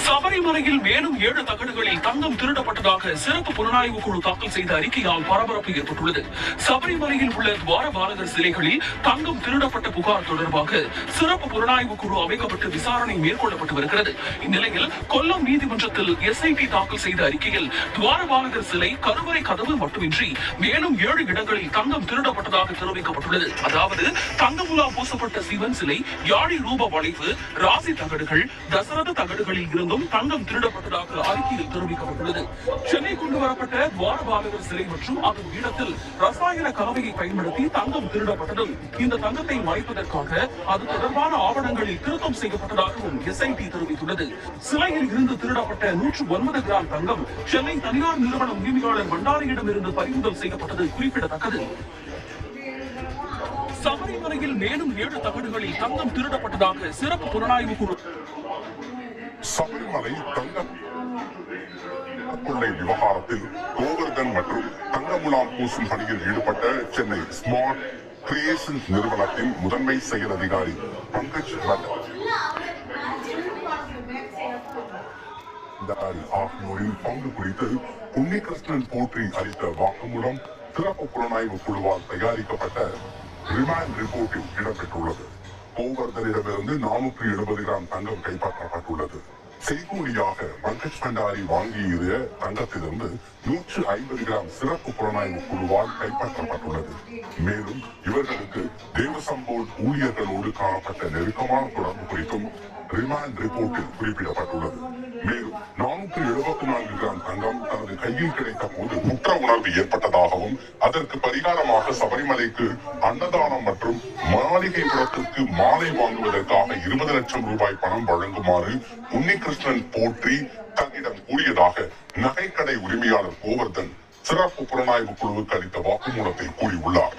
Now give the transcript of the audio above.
சபரிமலையில் மேலும் 7 தகடுகளில் தங்கம் திருடப்பட்டதாக சிறப்பு புலனாய்வு குழு தாக்கல் செய்த அறிக்கையால் பரபரப்பு ஏற்பட்டுள்ளது. சபரிமலையில் உள்ள துவாரபாலகர் சிலைகளில் தங்கம் திருடப்பட்ட புகார் தொடர்பாக சிறப்பு புலனாய்வு குழு அமைக்கப்பட்டு விசாரணை மேற்கொள்ளப்பட்டு வருகிறது. இந்நிலையில் கொல்லம் நீதிமன்றத்தில் SIT தாக்கல் செய்த அறிக்கையில் துவாரபாலகர் சிலை, கருவறை கதவு மட்டுமின்றி மேலும் 7 இடங்களில் தங்கம் திருடப்பட்டதாக தெரிவிக்கப்பட்டுள்ளது. அதாவது தங்கமுலா பூசப்பட்ட சிவன் சிலை, யாழி ரூப வளைவு, ராசி தகடுகள், தசரத தகடுகளில் இருந்தும் தங்கம் திருடப்பட்டதாக அறிக்கையில் தெரிவிக்கப்பட்டுள்ளது. சென்னை கொண்டு வரப்பட்ட துவாரபாலகர் சிலை மற்றும் அதன் இடத்தில் ரசாயன கலவையை பயன்படுத்தி தங்கம் திருடப்பட்டதும் இந்த தங்கத்தை மறைப்பதற்காக அது தொடர்பான ஆவணங்களில் திருத்தம் செய்யப்பட்டதாகவும் SIT தெரிவித்துள்ளது. சிலையில் இருந்து திருடப்பட்ட 109 கிராம் தங்கம் சென்னை தனியார் நிறுவன உரிமையாளர் பண்டாரியிடம் இருந்து பறிமுதல் செய்யப்பட்டது குறிப்பிடத்தக்கது. சபரிமலையில் மேலும் 7 தகடுகளில் தங்கம் திருடப்பட்டதாக சிறப்பு புலனாய்வு குழு. சபரிமலை தங்க கொள்ளை விவகாரத்தில் கோவர்தன் மற்றும் தங்கமுலாம் பூசும் பணியில் ஈடுபட்ட சென்னை ஸ்மார்ட் கிரியேஷன்ஸ் நிறுவனத்தின் முதன்மை செயல் அதிகாரி பங்கஜ் ஆகியோரின் பங்கு குறித்து உன்னிகிருஷ்ணன் போற்றி அளித்த வாக்குமூலம் சிறப்பு புலனாய்வு குழுவால் தயாரிக்கப்பட்ட ரிமாண்ட் ரிப்போர்ட்டில் இடம்பெற்றுள்ளது. கோவர்தனிடமிருந்து 470 கிராம் தங்கம் கைப்பற்றப்பட்டுள்ளது. செய்கூலியாக பங்கஜ் பண்டாரி வாங்கிய தங்கத்திலிருந்து 150 கிராம் சிறப்பு புலனாய்வு குழுவால் கைப்பற்றப்பட்டுள்ளது. மேலும் இவர்களுக்கு தேவசம் போர்டு ஊழியர்களோடு காணப்பட்ட நெருக்கமான தொடர்பு குறித்தும் ரிமாண்ட் ரிப்போர்ட்டில் குறிப்பிடப்பட்டுள்ளது. மேலும் 474 கிராம் தங்கம் தனது கையில் கிடைத்த போது குற்ற உணர்வு ஏற்பட்டதாகவும் அதற்கு பரிகாரமாக சபரிமலைக்கு அன்னதானம் மற்றும் மாளிகை புறத்திற்கு மாலை வாங்குவதற்காக 20 லட்சம் ரூபாய் பணம் வழங்குமாறு உன்னிகிருஷ்ணன் போற்றி தன்னிடம் கூறியதாக நகைக்கடை உரிமையாளர் கோவர்தன் சிறப்பு புலனாய்வு குழுவுக்கு அளித்த வாக்குமூலத்தில் கூறியுள்ளார்.